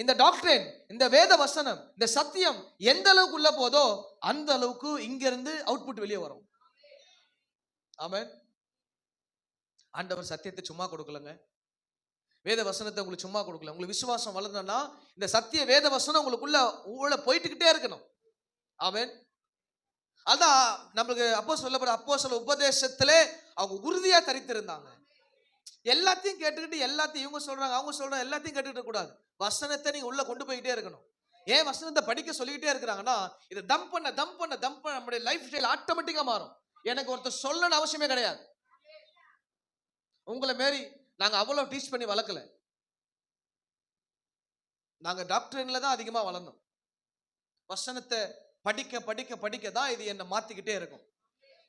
இந்த டாக்டரின், இந்த வேத வசனம், இந்த சத்தியம் எந்த அளவுக்கு உள்ள போதோ அந்த அளவுக்கு இங்க இருந்து அவுட்புட் வெளியே வரும். ஆமென். ஆண்டவர் சத்தியத்தை சும்மா கொடுக்கலங்க. வேத வசனத்தை உங்களுக்கு சும்மா கொடுக்கல. உங்களுக்கு விசுவாசம் வளரணும்னா இந்த சத்திய வேத வசனம் உங்களுக்குள்ள போயிட்டுக்கிட்டே இருக்கணும். ஆமென். அதான் நம்மளுக்கு அப்போஸ்தல உபதேசத்திலே அவங்க உறுதியா தரித்திருந்தாங்க. எல்லாத்தையும் கேட்டுக்கிட்டு எல்லாத்தையும் இவங்க சொல்றாங்க அவங்க சொல்றாங்க எல்லாத்தையும் கேட்டுக்கிட்டு கூடாது. வசனத்தை நீங்க உள்ள கொண்டு போய்கிட்டே இருக்கணும். ஏன் வசனத்தை படிக்க சொல்லிக்கிட்டே இருக்கிறாங்கன்னா, இதை தம் பண்ண நம்முடைய லைஃப் ஸ்டைல் ஆட்டோமேட்டிக்கா மாறும். எனக்கு ஒருத்தர் சொல்லணும்னு அவசியமே கிடையாது. உங்களை மாரி நாங்க அவ்வளவு டீச் பண்ணி வளர்க்கல. நாங்க டாக்டரின்ல தான் அதிகமா வளர்ந்தோம். வசனத்தை படிக்க படிக்க படிக்க தான் இது என்ன மாத்திக்கிட்டே இருக்கும்.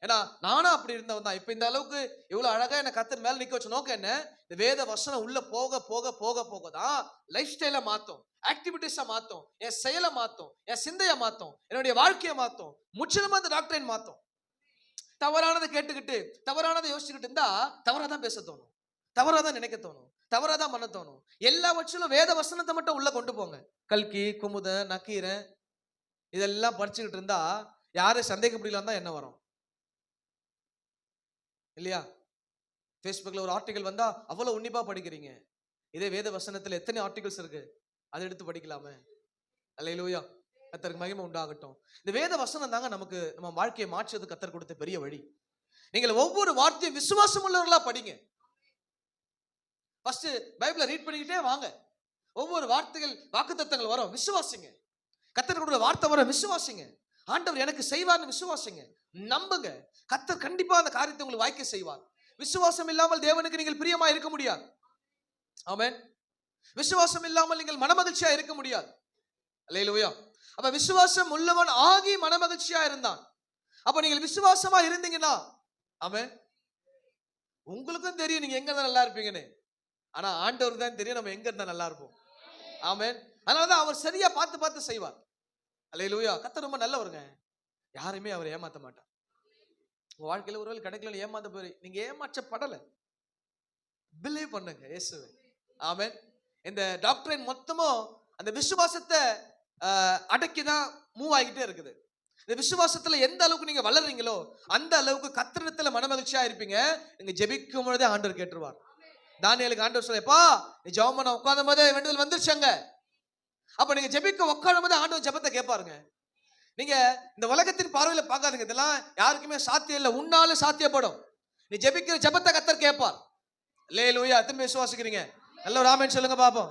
ஏன்னா நானும் அப்படி இருந்தவன் தான். இப்ப இந்த அளவுக்கு இவ்வளவு அழகா என்ன கர்த்தர் மேல நிக்க வச்ச நோக்கம் என்ன? இந்த வேத வசனம் உள்ள போக போக போக போக தான் லைஃப் ஸ்டைல மாத்தும், ஆக்டிவிட்டிஸை மாத்தும், என் செயலை மாத்தும், என் சிந்தையை மாத்தும், என்னுடைய வாழ்க்கையை மாத்தும், முற்றிலுமா அந்த டாக்டரின் மாத்தும். தவறானதை கேட்டுக்கிட்டு தவறானதை யோசிச்சுக்கிட்டு இருந்தா தவறாதான் பேச தோணும், தவறாதான் நினைக்க தோணும், தவறாதான் பண்ண தோணும். எல்லாவற்றிலும் வேத வசனத்தை மட்டும் உள்ள கொண்டு போங்க. கல்கி, குமுத, நக்கீரன் இதெல்லாம் படிச்சுக்கிட்டு இருந்தா யாரும் சந்தேகப்படலாம் தான் என்ன வரும் இல்லையா? ஃபேஸ்புக்ல ஒரு ஆர்டிகல் வந்தா அவ்வளவு உன்னிப்பா படிக்கிறீங்க. இதே வேத வசனத்துல எத்தனை ஆர்டிகல்ஸ் இருக்கு, அதை எடுத்து படிக்கலாமே. அல்லேலூயா, கர்த்தருக்கு மகிமை உண்டாகட்டும். இந்த வேத வசனம் தாங்க நமக்கு நம்ம வாழ்க்கையை மாற்றுறது கர்த்தர் கொடுத்த பெரிய வழி. நீங்கள் ஒவ்வொரு வார்த்தையும் விசுவாசம் உள்ளவர்களா படிங்க. ஃபர்ஸ்ட் பைபிளை ரீட் பண்ணிக்கிட்டே வாங்க. ஒவ்வொரு வார்த்தைகள் வாக்குத்தத்தங்கள் வரும், விசுவாசிங்க. கர்த்தர் கொடுத்த வார்த்தை வரும், விசுவாசிங்க. ஆண்டவர் எனக்கு செய்வார்னு விசுவாசிங்க, நம்புங்க. கர்த்தர் கண்டிப்பா அந்த காரியத்தை உங்களுக்கு வாய்க்க செய்வார். விசுவாசம் இல்லாமல் தேவனுக்கு நீங்கள் பிரியமா இருக்க முடியாது. ஆமென். விசுவாசம் இல்லாமல் நீங்கள் மனமகிழ்ச்சியா இருக்க முடியாது. அல்லேலூயா. அப்ப விசுவாசம் உள்ளவன் ஆகி மனமகிழ்ச்சியா இருந்தான். அப்ப நீங்கள் விசுவாசமா இருந்தீங்கன்னா ஆமென், உங்களுக்கும் தெரியும் நீங்க எங்க இருந்தா நல்லா இருப்பீங்கன்னு. ஆனா ஆண்டவருக்கு தான் தெரியும் நம்ம எங்க இருந்தா நல்லா இருப்போம். ஆமென். அதனாலதான் அவர் சரியா பார்த்து பார்த்து செய்வார். அல்லேலூயா. கர்த்தர் ரொம்ப நல்லவருங்க. யாருமே அவர் ஏமாத்த மாட்டார். உங்க வாழ்க்கையில ஒருவேளை கிடைக்கல ஏமாத்த போய் நீங்க ஏமாற்றப்படல, பிலீவ் பண்ணுங்க இயேசுவை. ஆமென். இந்த டாக்டரின் மொத்தமும் அந்த விசுவாசத்தை அடக்கிதான் மூவ் ஆகிட்டே இருக்குது. இந்த விசுவாசத்துல எந்த அளவுக்கு நீங்க வளர்றீங்களோ அந்த அளவுக்கு கர்த்தரிடத்துல மனமகிழ்ச்சியா இருப்பீங்க. நீங்க ஜெபிக்கும் பொழுதே ஆண்டவர் கேட்டுருவார். தானியேலுக்கு ஆண்டவர் சொல்லப்பா நீ ஜெபம் பண்ண உட்கார்ந்த போதே வேண்டுதல் வந்துருச்சாங்க. அப்ப நீங்க ஜெபிக்க உட்காரும் போது ஆண்டவர் ஜெபத்தை கேட்பாருங்க. நீங்க இந்த உலகத்தின் பார்வையில பார்க்காதீங்க, இதெல்லாம் யாருக்குமே சாத்தியம் இல்லை, உன்னால சாத்தியப்படும். நீ ஜெபிக்கிற ஜெபத்தை கர்த்தர் கேட்பார். அல்லேலூயா. எத்தனை விசுவாசிக்கிறீங்க? நல்ல ஒரு ஆமென் சொல்லுங்க பாப்போம்.